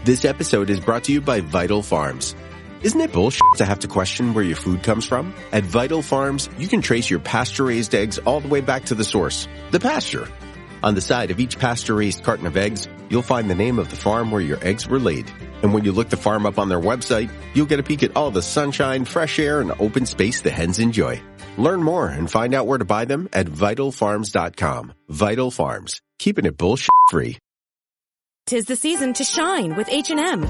This episode is brought to you by Vital Farms. Isn't it bullshit to have to question where your food comes from? At Vital Farms, you can trace your pasture-raised eggs all the way back to the source, the pasture. On the side of each pasture-raised carton of eggs, you'll find the name of the farm where your eggs were laid. And when you look the farm up on their website, you'll get a peek at all the sunshine, fresh air, and open space the hens enjoy. Learn more and find out where to buy them at vitalfarms.com. Vital Farms, keeping it bullshit free. 'Tis the season to shine with H&M.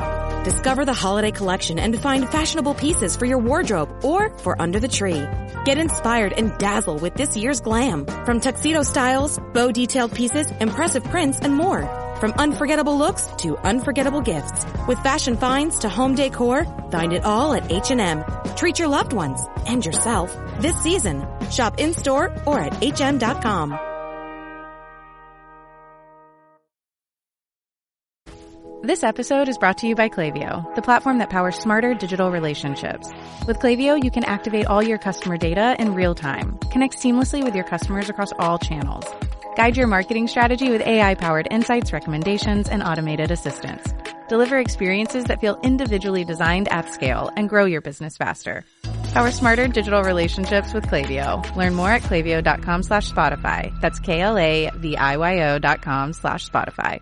Discover the holiday collection and find fashionable pieces for your wardrobe or for under the tree. Get inspired and dazzle with this year's glam. From tuxedo styles, bow detailed pieces, impressive prints, and more. From unforgettable looks to unforgettable gifts. With fashion finds to home decor, find it all at H&M. Treat your loved ones and yourself this season. Shop in-store or at hm.com. This episode is brought to you by Klaviyo, the platform that powers smarter digital relationships. With Klaviyo, you can activate all your customer data in real time, connect seamlessly with your customers across all channels, guide your marketing strategy with AI-powered insights, recommendations, and automated assistance, deliver experiences that feel individually designed at scale, and grow your business faster. Power smarter digital relationships with Klaviyo. Learn more at klaviyo.com/Spotify. That's KLAVIYO.com/Spotify.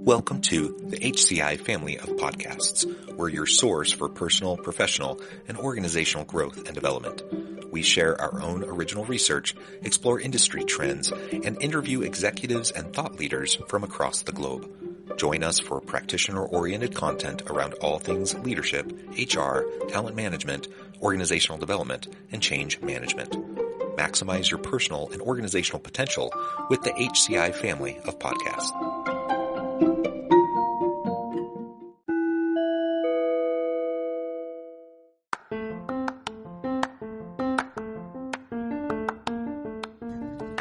Welcome to the HCI family of podcasts. We're your source for personal, professional, and organizational growth and development. We share our own original research, explore industry trends, and interview executives and thought leaders from across the globe. Join us for practitioner-oriented content around all things leadership, HR, talent management, organizational development, and change management. Maximize your personal and organizational potential with the HCI family of podcasts.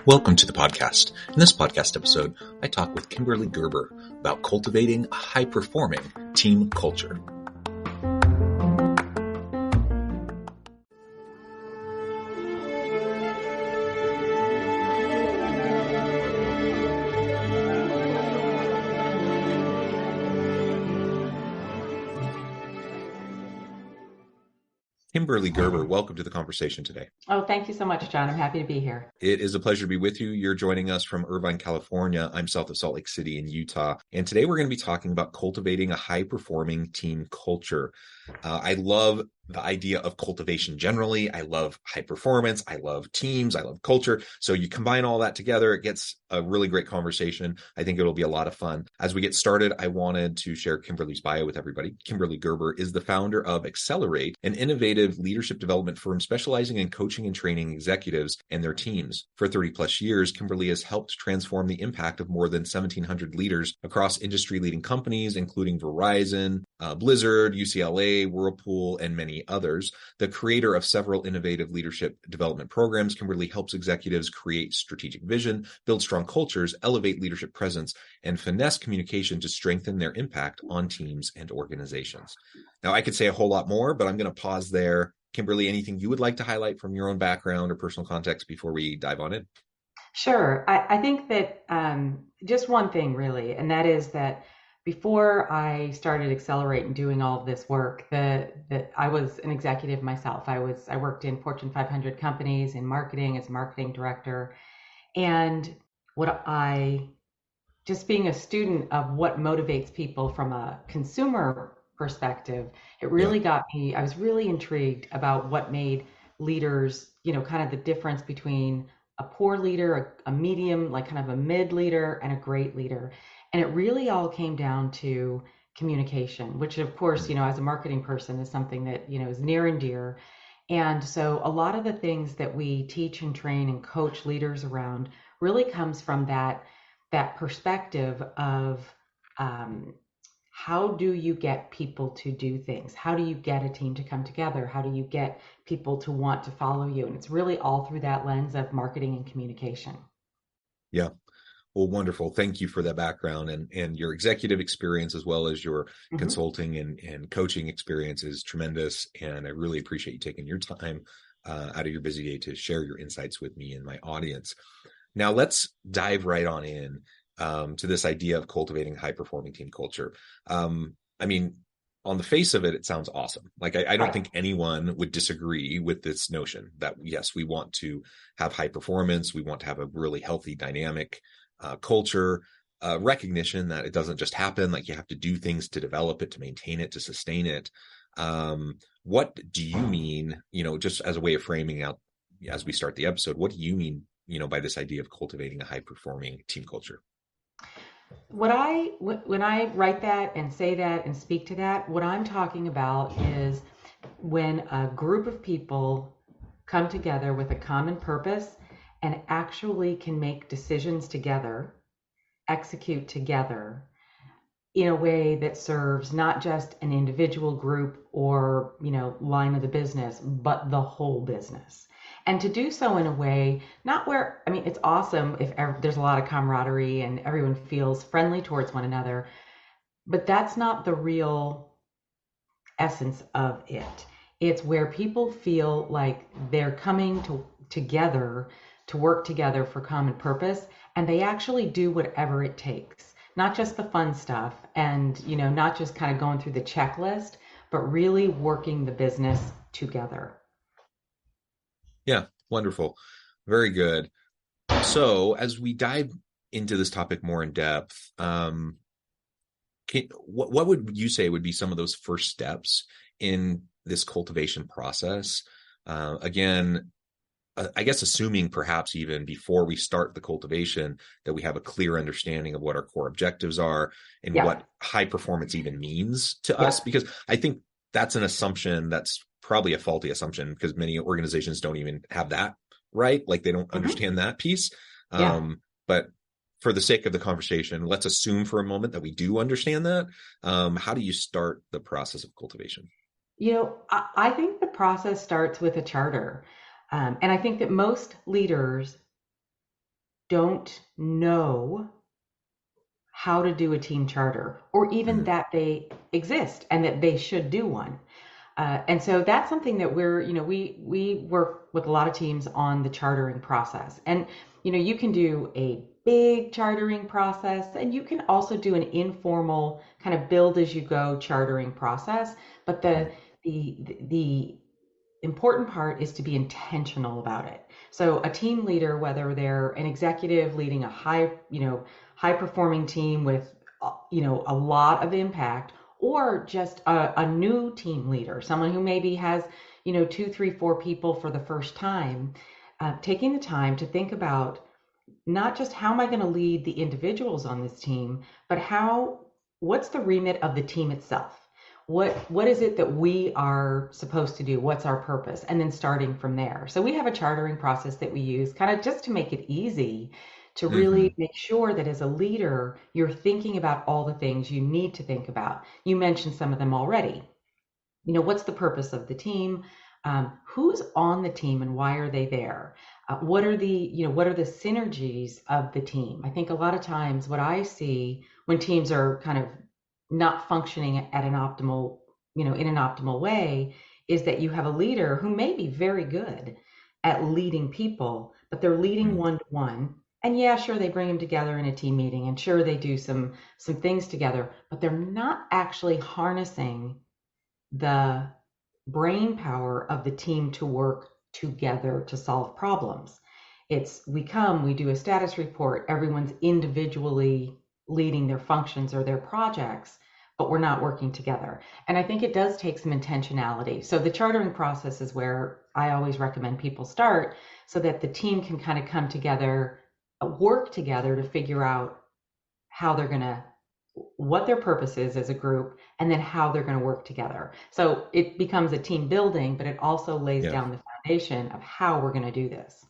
Welcome to the podcast. In this podcast episode, I talk with Kimberly Gerber about cultivating a high-performing team culture. Kimberly Gerber, welcome to the conversation today. Oh, thank you so much, John. I'm happy to be here. It is a pleasure to be with you. You're joining us from Irvine, California. I'm south of Salt Lake City in Utah. And today we're going to be talking about cultivating a high-performing team culture. I love the idea of cultivation generally. I love high performance. I love teams. I love culture. So you combine all that together, it gets a really great conversation. I think it'll be a lot of fun. As we get started, I wanted to share Kimberly's bio with everybody. Kimberly Gerber is the founder of Accelerate, an innovative leadership development firm specializing in coaching and training executives and their teams. For 30 plus years, Kimberly has helped transform the impact of more than 1,700 leaders across industry-leading companies, including Verizon, Blizzard, UCLA, Whirlpool, and many others. The creator of several innovative leadership development programs, Kimberly helps executives create strategic vision, build strong cultures, elevate leadership presence, and finesse communication to strengthen their impact on teams and organizations. Now, I could say a whole lot more, but I'm going to pause there. Kimberly, anything you would like to highlight from your own background or personal context before we dive on in? Sure. I think that just one thing really, and that is that before I started Accelerate and doing all of this work, that I was an executive myself. I worked in Fortune 500 companies in marketing as a marketing director. And just being a student of what motivates people from a consumer perspective, it really got me. I was really intrigued about what made leaders, kind of the difference between a poor leader, a medium, like kind of a mid leader, and a great leader. And it really all came down to communication, which of course, as a marketing person is something that, is near and dear. And so a lot of the things that we teach and train and coach leaders around really comes from that perspective of how do you get people to do things? How do you get a team to come together? How do you get people to want to follow you? And it's really all through that lens of marketing and communication. Yeah. Well, wonderful. Thank you for that background and your executive experience as well as your consulting and coaching experience is tremendous. And I really appreciate you taking your time out of your busy day to share your insights with me and my audience. Now let's dive right on in. to this idea of cultivating high performing team culture. I mean, on the face of it, it sounds awesome. Like I don't think anyone would disagree with this notion that yes, we want to have high performance. We want to have a really healthy, dynamic culture, recognition that it doesn't just happen. Like you have to do things to develop it, to maintain it, to sustain it. What do you mean, just as a way of framing out as we start the episode, what do you mean, by this idea of cultivating a high performing team culture? When I write that and say that and speak to that, what I'm talking about is when a group of people come together with a common purpose and actually can make decisions together, execute together in a way that serves not just an individual group or, line of the business, but the whole business. And to do so in a way, not where, it's awesome if there's a lot of camaraderie and everyone feels friendly towards one another, but that's not the real essence of it. It's where people feel like they're coming together to work together for common purpose, and they actually do whatever it takes. Not just the fun stuff and, not just kind of going through the checklist, but really working the business together. Yeah, wonderful. Very good. So as we dive into this topic more in depth, what would you say would be some of those first steps in this cultivation process? Again, I guess assuming perhaps even before we start the cultivation that we have a clear understanding of what our core objectives are and what high performance even means to us, because I think that's an assumption that's probably a faulty assumption because many organizations don't even have that right. Like they don't understand that piece. But for the sake of the conversation, let's assume for a moment that we do understand that. How do you start the process of cultivation? I think the process starts with a charter. And I think that most leaders don't know how to do a team charter or even that they exist and that they should do one. And so that's something that we work with a lot of teams on the chartering process. And, you can do a big chartering process and you can also do an informal kind of build as you go chartering process. But the important part is to be intentional about it. So a team leader, whether they're an executive leading a high performing team with, a lot of impact, or just a new team leader, someone who maybe has, 2, 3, 4 people for the first time, taking the time to think about not just how am I going to lead the individuals on this team, but what's the remit of the team itself? What is it that we are supposed to do? What's our purpose? And then starting from there. So we have a chartering process that we use kind of just to make it easy to really make sure that as a leader, you're thinking about all the things you need to think about. You mentioned some of them already. What's the purpose of the team? Who's on the team and why are they there? What are the synergies of the team? I think a lot of times what I see when teams are kind of not functioning at an optimal, in an optimal way is that you have a leader who may be very good at leading people, but they're leading one-to-one. And yeah, sure, they bring them together in a team meeting and sure, they do some things together, but they're not actually harnessing the brain power of the team to work together to solve problems. We do a status report, everyone's individually leading their functions or their projects, but we're not working together. And I think it does take some intentionality. So the chartering process is where I always recommend people start so that the team can kind of come together, work together to figure out what their purpose is as a group, and then how they're going to work together. So it becomes a team building, but it also lays down the foundation of how we're going to do this.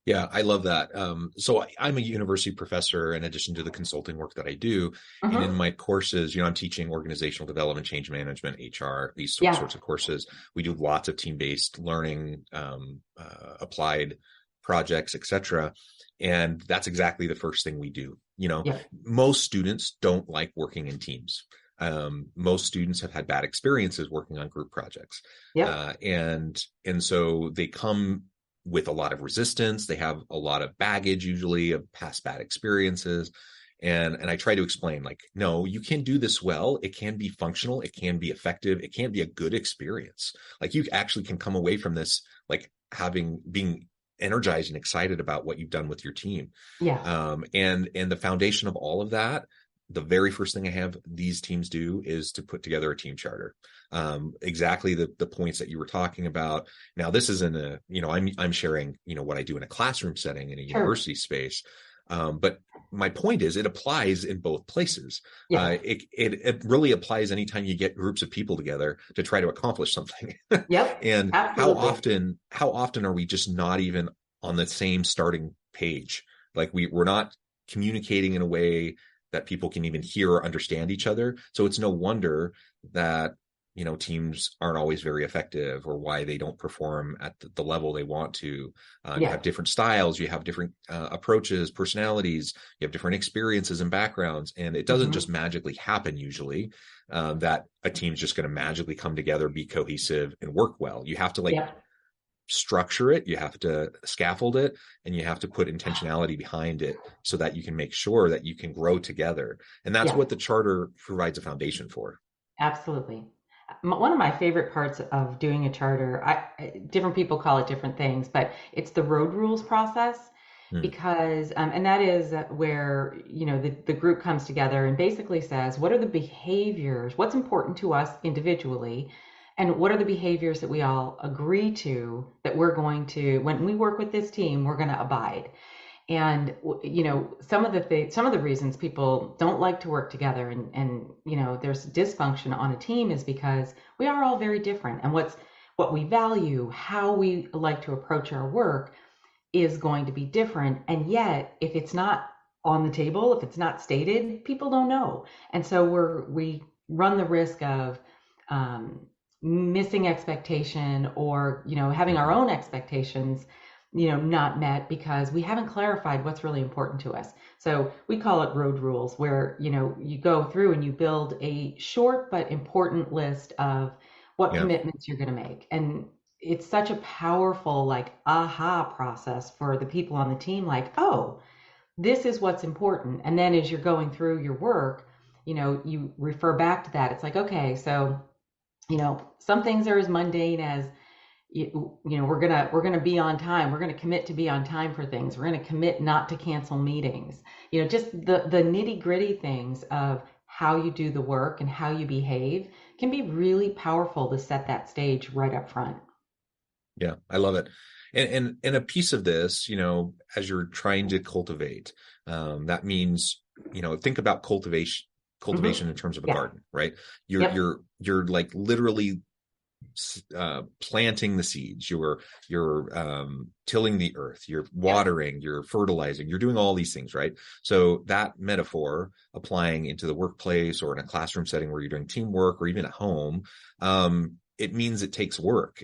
Yeah, I love that. So I'm a university professor in addition to the consulting work that I do. And in my courses, I'm teaching organizational development, change management, HR, these sorts of courses. We do lots of team-based learning, applied projects, etc. And that's exactly the first thing we do. Most students don't like working in teams. Most students have had bad experiences working on group projects. And so they come with a lot of resistance. They have a lot of baggage, usually of past bad experiences. And I try to explain, like, no, you can do this well. It can be functional. It can be effective. It can be a good experience. Like, you actually can come away from this, like, being energized and excited about what you've done with your team. Yeah. And the foundation of all of that, the very first thing I have these teams do is to put together a team charter. Exactly the points that you were talking about. Now, this isn't I'm sharing, what I do in a classroom setting in a Sure. university space. But my point is, it applies in both places. Yeah. It really applies anytime you get groups of people together to try to accomplish something. Yep. And Absolutely. how often are we just not even on the same starting page? Like, we're not communicating in a way that people can even hear or understand each other. So it's no wonder that teams aren't always very effective, or why they don't perform at the level they want to. You have different styles, you have different approaches, personalities, you have different experiences and backgrounds, and it doesn't just magically happen usually, that a team's just going to magically come together, be cohesive, and work well. You have to structure it, you have to scaffold it, and you have to put intentionality behind it so that you can make sure that you can grow together. And that's what the charter provides a foundation for. Absolutely. One of my favorite parts of doing a charter, different people call it different things, but it's the road rules process, because, and that is where, the group comes together and basically says, what are the behaviors, what's important to us individually, and what are the behaviors that we all agree to that we're going to, when we work with this team, we're going to abide. And some of the reasons people don't like to work together, and there's dysfunction on a team, is because we are all very different, and what we value, how we like to approach our work is going to be different. And yet, if it's not on the table, if it's not stated, people don't know. And so we run the risk of missing expectation, or having our own expectations not met, because we haven't clarified what's really important to us. So we call it road rules, where you go through and you build a short but important list of what commitments you're going to make. And it's such a powerful, like, aha process for the people on the team, like, oh, this is what's important. And then as you're going through your work, you refer back to that. It's like, okay, so some things are as mundane as we're gonna be on time. We're gonna commit to be on time for things. We're gonna commit not to cancel meetings. Just the nitty gritty things of how you do the work and how you behave can be really powerful to set that stage right up front. Yeah, I love it. And a piece of this, as you're trying to cultivate, that means, think about cultivation in terms of a garden, right? You're like literally planting the seeds, you're tilling the earth, you're watering, you're fertilizing, you're doing all these things, right? So that metaphor applying into the workplace, or in a classroom setting where you're doing teamwork, or even at home, it means it takes work.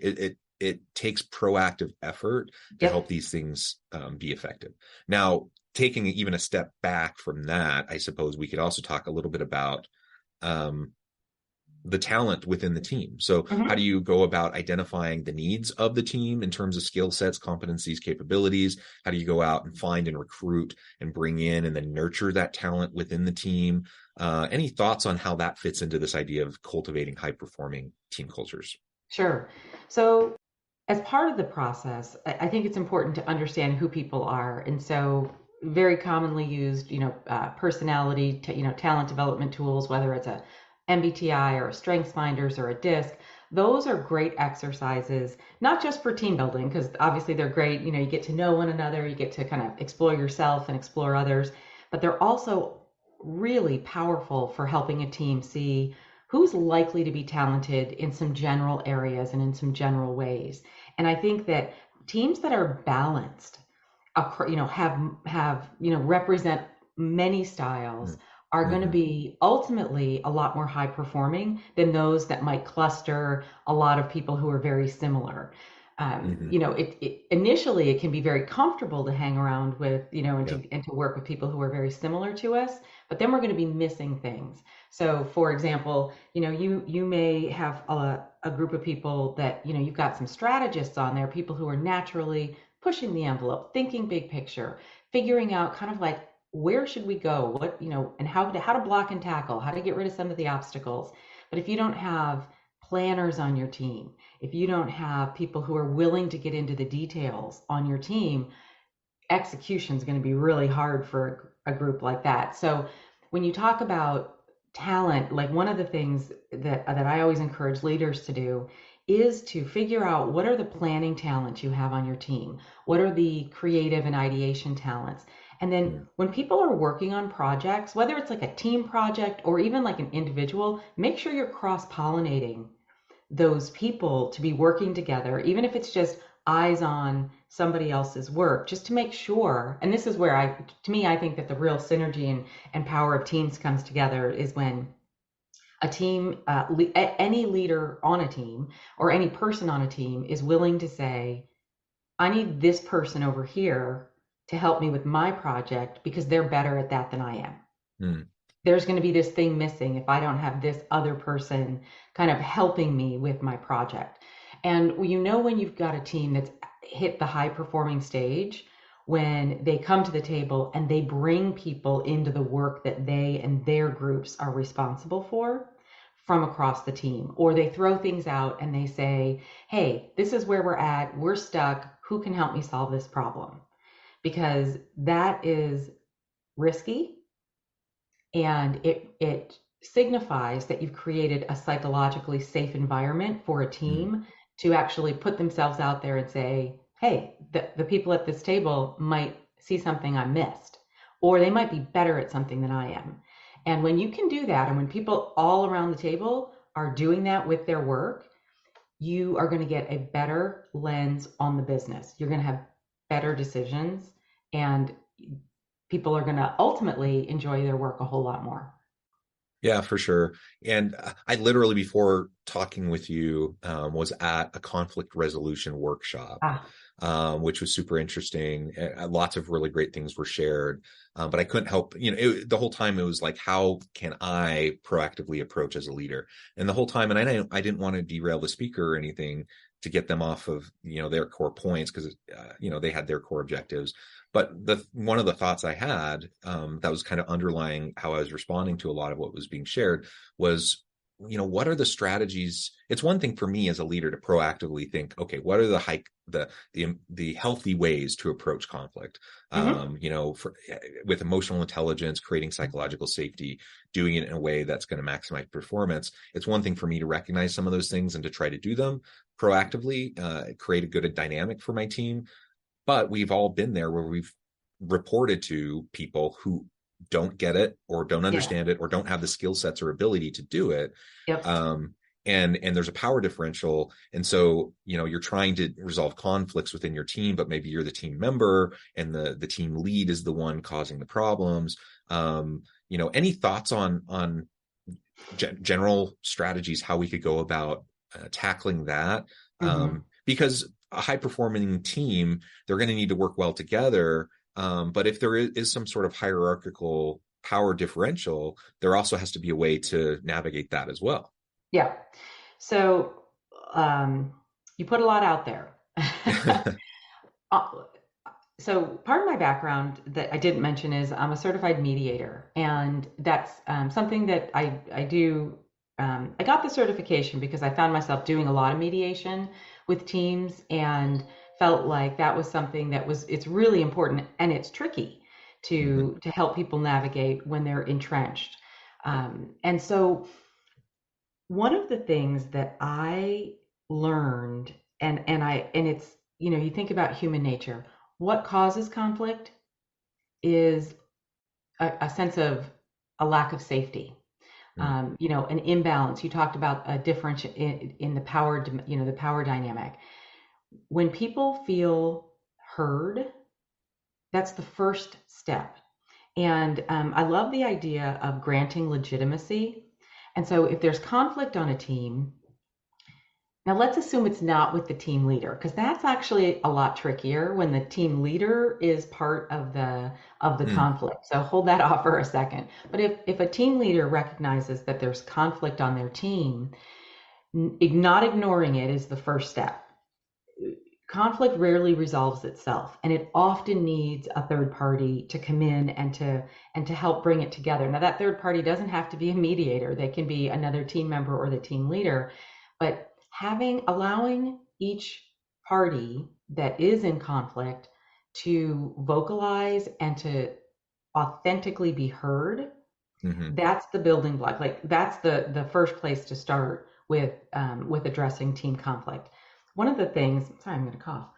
It takes proactive effort to help these things be effective. Now, taking even a step back from that, I suppose we could also talk a little bit about the talent within the team. So how do you go about identifying the needs of the team in terms of skill sets, competencies, capabilities? How do you go out and find and recruit and bring in and then nurture that talent within the team? Any thoughts on how that fits into this idea of cultivating high-performing team cultures? Sure. So as part of the process, I think it's important to understand who people are. And so very commonly used, personality, talent development tools, whether it's a MBTI or a StrengthsFinders or a DISC, those are great exercises, not just for team building, because obviously they're great. You get to know one another, you get to kind of explore yourself and explore others, but they're also really powerful for helping a team see who's likely to be talented in some general areas and in some general ways. And I think that teams that are balanced, represent many styles, are going to be ultimately a lot more high performing than those that might cluster a lot of people who are very similar. Initially it can be very comfortable to hang around with, and to work with people who are very similar to us, but then we're going to be missing things. So for example, you may have a group of people that, you've got some strategists on there, people who are naturally pushing the envelope, thinking big picture, figuring out kind of like where should we go, what, and how to block and tackle, how to get rid of some of the obstacles. But if you don't have planners on your team, if you don't have people who are willing to get into the details on your team, execution is going to be really hard for a group like that. So when you talk about talent, like one of the things that I always encourage leaders to do is to figure out what are the planning talents you have on your team, what are the creative and ideation talents. And then when people are working on projects, whether it's like a team project or even like an individual, make sure you're cross-pollinating those people to be working together, even if it's just eyes on somebody else's work, just to make sure. And this is where I think that the real synergy and power of teams comes together is when a team, any leader on a team or any person on a team is willing to say, I need this person over here to help me with my project because they're better at that than I am. Mm. There's going to be this thing missing if I don't have this other person kind of helping me with my project. And when you've got a team that's hit the high performing stage, when they come to the table and they bring people into the work that they and their groups are responsible for from across the team, or they throw things out and they say, hey, this is where we're at, we're stuck, who can help me solve this problem? Because that is risky, and it signifies that you've created a psychologically safe environment for a team to actually put themselves out there and say, hey, the people at this table might see something I missed, or they might be better at something than I am. And when you can do that, and when people all around the table are doing that with their work, you are going to get a better lens on the business. You're going to have better decisions, and people are going to ultimately enjoy their work a whole lot more. Yeah, for sure. And I literally, before talking with you, was at a conflict resolution workshop, which was super interesting. Lots of really great things were shared. But I couldn't help, the whole time it was like, how can I proactively approach as a leader? And the whole time, and I didn't want to derail the speaker or anything to get them off of, their core points, because, they had their core objectives. But one of the thoughts I had that was kind of underlying how I was responding to a lot of what was being shared was, what are the strategies? It's one thing for me as a leader to proactively think, okay, what are the healthy ways to approach conflict? With emotional intelligence, creating psychological safety, doing it in a way that's going to maximize performance. It's one thing for me to recognize some of those things and to try to do them proactively, create a good dynamic for my team. But we've all been there where we've reported to people who don't get it or don't understand it or don't have the skill sets or ability to do it. Yep. And there's a power differential. And so, you're trying to resolve conflicts within your team, but maybe you're the team member and the team lead is the one causing the problems. Any thoughts on general strategies, how we could go about tackling that? Because a high performing team, they're going to need to work well together. But if there is some sort of hierarchical power differential, there also has to be a way to navigate that as well. Yeah. So you put a lot out there. So part of my background that I didn't mention is I'm a certified mediator. And that's something that I do. I got the certification because I found myself doing a lot of mediation with teams and felt like that was something it's really important, and it's tricky to help people navigate when they're entrenched. And so one of the things that I learned, and it's, you think about human nature, what causes conflict is a sense of a lack of safety. An imbalance. You talked about a difference in the power, the power dynamic. When people feel heard, that's the first step. And I love the idea of granting legitimacy. And so if there's conflict on a team, now let's assume it's not with the team leader, because that's actually a lot trickier when the team leader is part of the conflict. So hold that off for a second. But if a team leader recognizes that there's conflict on their team, not ignoring it is the first step. conflict rarely resolves itself, and it often needs a third party to come in and to help bring it together. Now, that third party doesn't have to be a mediator. They can be another team member or the team leader, but allowing each party that is in conflict to vocalize and to authentically be heard, that's the building block. Like, that's the first place to start with addressing team conflict. One of the things, sorry, I'm going to cough.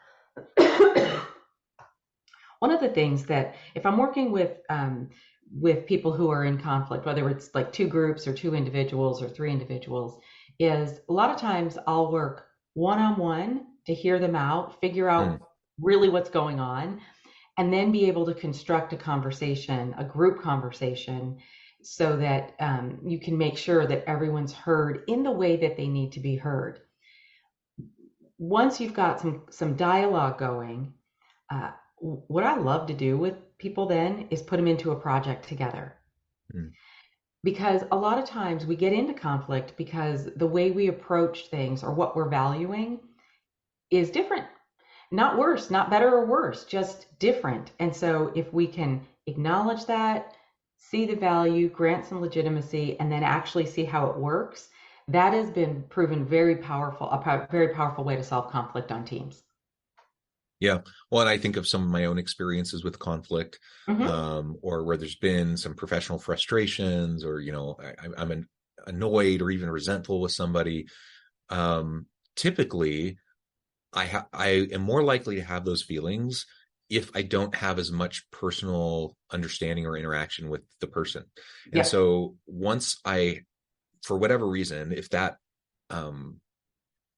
One of the things that, if I'm working with people who are in conflict, whether it's like two groups or two individuals or three individuals, is a lot of times I'll work one-on-one to hear them out, figure out really what's going on, and then be able to construct a conversation, a group conversation, so that you can make sure that everyone's heard in the way that they need to be heard. Once you've got some dialogue going, what I love to do with people then is put them into a project together. Because a lot of times we get into conflict because the way we approach things or what we're valuing is different. Not worse, not better or worse, just different. And so if we can acknowledge that, see the value, grant some legitimacy, and then actually see how it works, that has been proven a very powerful way to solve conflict on teams. Yeah. Well, and I think of some of my own experiences with conflict, or where there's been some professional frustrations, or, I'm annoyed or even resentful with somebody. Typically, I am more likely to have those feelings if I don't have as much personal understanding or interaction with the person. And so once for whatever reason, if that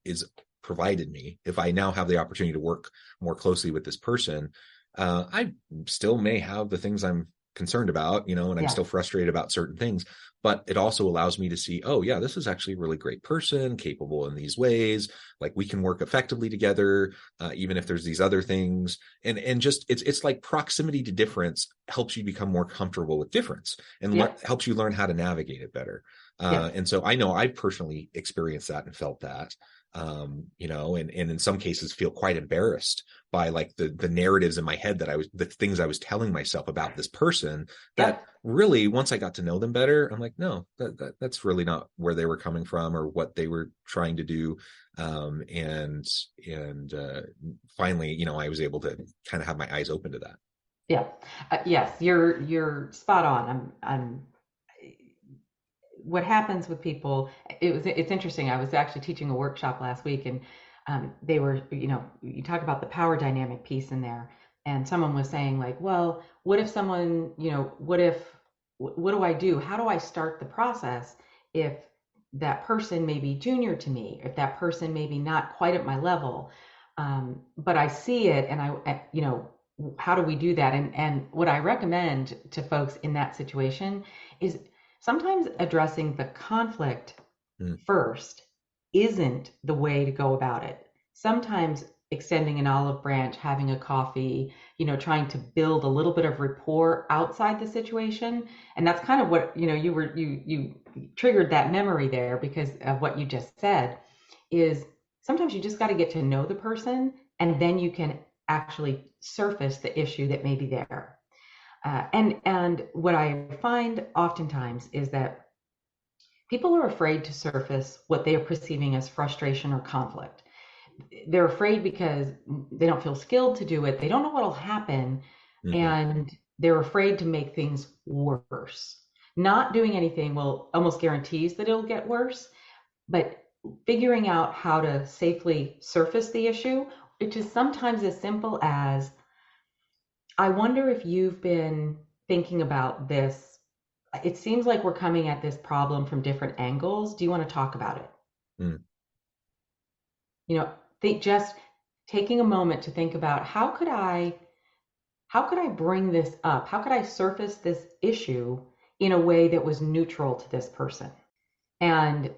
is provided me, if I now have the opportunity to work more closely with this person, I still may have the things I'm concerned about, and I'm still frustrated about certain things, but it also allows me to see, oh yeah, this is actually a really great person, capable in these ways. Like, we can work effectively together, even if there's these other things. And just, it's like proximity to difference helps you become more comfortable with difference, and helps you learn how to navigate it better. And so I know I personally experienced that and felt that, and in some cases feel quite embarrassed by like the narratives in my head the things I was telling myself about this person, that really, once I got to know them better, I'm like, no, that's really not where they were coming from or what they were trying to do. And finally, I was able to kind of have my eyes open to that. Yeah. Yes, you're spot on. I'm what happens with people, it's interesting. I was actually teaching a workshop last week, and they were, you talk about the power dynamic piece in there, and someone was saying like, well, what if someone, what do I do? How do I start the process if that person may be junior to me, if that person may be not quite at my level, but I see it, and how do we do that? And what I recommend to folks in that situation is sometimes addressing the conflict first isn't the way to go about it. Sometimes extending an olive branch, having a coffee, trying to build a little bit of rapport outside the situation. And that's kind of what, you triggered that memory there because of what you just said, is sometimes you just got to get to know the person, and then you can actually surface the issue that may be there. And what I find oftentimes is that people are afraid to surface what they are perceiving as frustration or conflict. They're afraid because they don't feel skilled to do it. They don't know what'll happen. And they're afraid to make things worse. Not doing anything will almost guarantees that it'll get worse, but figuring out how to safely surface the issue, which is sometimes as simple as, I wonder if you've been thinking about this. It seems like we're coming at this problem from different angles. Do you want to talk about it? Just taking a moment to think about, how could I bring this up? How could I surface this issue in a way that was neutral to this person? And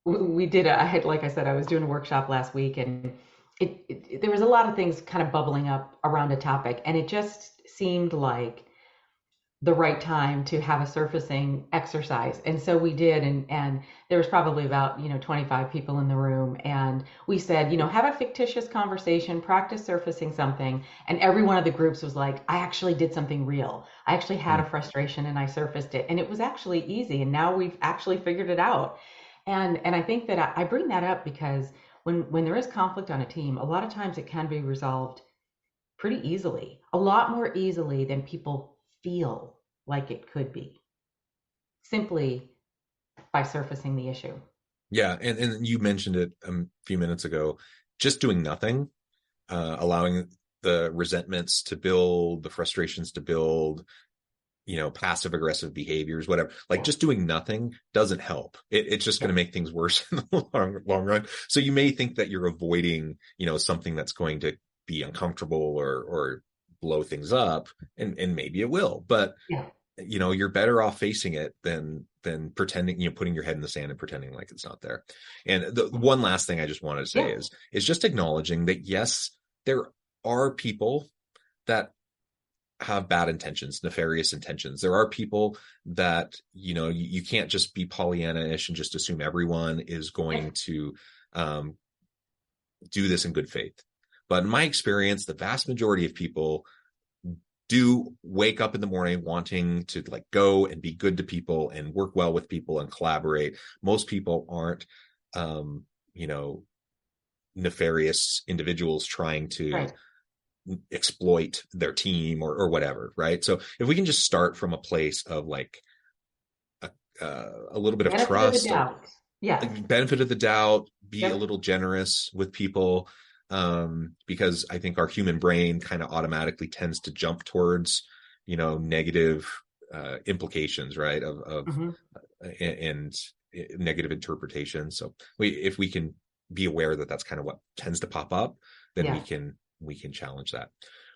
like I said, I was doing a workshop last week, and there was a lot of things kind of bubbling up around a topic, and it just seemed like the right time to have a surfacing exercise. And so we did, and there was probably about, 25 people in the room. And we said, have a fictitious conversation, practice surfacing something. And every one of the groups was like, I actually did something real. I actually had a frustration and I surfaced it. And it was actually easy. And now we've actually figured it out. And I think that I bring that up because when there is conflict on a team, a lot of times it can be resolved pretty easily, a lot more easily than people feel like it could be, simply by surfacing the issue. Yeah, and you mentioned it a few minutes ago, just doing nothing, allowing the resentments to build, the frustrations to build, passive aggressive behaviors, whatever. Like just doing nothing doesn't help. It's just going to make things worse in the long run. So you may think that you're avoiding, something that's going to be uncomfortable or blow things up, and maybe it will, but you're better off facing it than pretending, putting your head in the sand and pretending like it's not there. And the one last thing I just wanted to say is just acknowledging that, yes, there are people that have bad intentions, nefarious intentions. There are people that, you can't just be Pollyanna-ish and just assume everyone is going to do this in good faith. But in my experience, the vast majority of people do wake up in the morning wanting to go and be good to people and work well with people and collaborate. Most people aren't, nefarious individuals trying to exploit their team or whatever. Right. So if we can just start from a place of a little bit of trust, benefit of the doubt, be a little generous with people. Because I think our human brain kind of automatically tends to jump towards, negative implications, right? And negative interpretations. So if we can be aware that that's kind of what tends to pop up, then we can challenge that.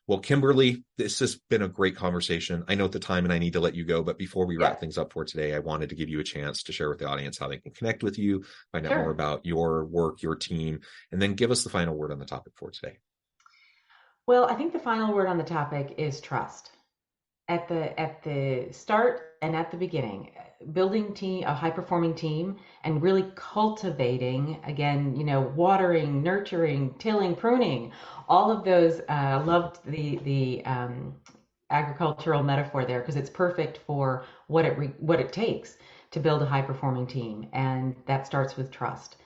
Well, Kimberly, this has been a great conversation. I know at the time and I need to let you go, but before we wrap things up for today, I wanted to give you a chance to share with the audience how they can connect with you, find out more about your work, your team, and then give us the final word on the topic for today. Well, I think the final word on the topic is trust. At the start and at the beginning, building a high-performing team and really cultivating, again, watering, nurturing, tilling, pruning, all of those. Loved the agricultural metaphor there because it's perfect for what it takes to build a high-performing team, and that starts with trust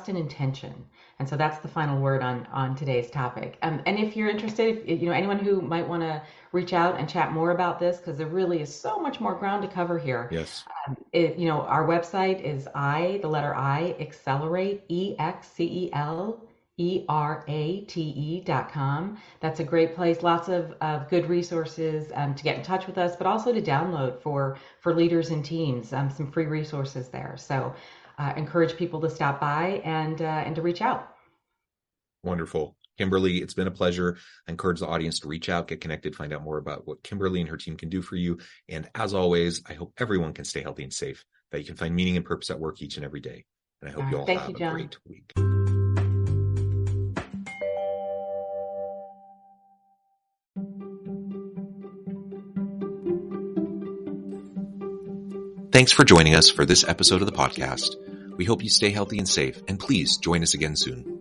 and intention. And so that's the final word on today's topic. And if you're interested, if anyone who might want to reach out and chat more about this, because there really is so much more ground to cover here. Yes. Our website is the letter I, Accelerate, EXCELERATE.com. That's a great place. Lots of good resources to get in touch with us, but also to download for leaders and teams, some free resources there. So encourage people to stop by and to reach out. Wonderful. Kimberly, it's been a pleasure. I encourage the audience to reach out, get connected, find out more about what Kimberly and her team can do for you. And as always, I hope everyone can stay healthy and safe, that you can find meaning and purpose at work each and every day. And I hope you all have a great week. Thanks for joining us for this episode of the podcast. We hope you stay healthy and safe, and please join us again soon.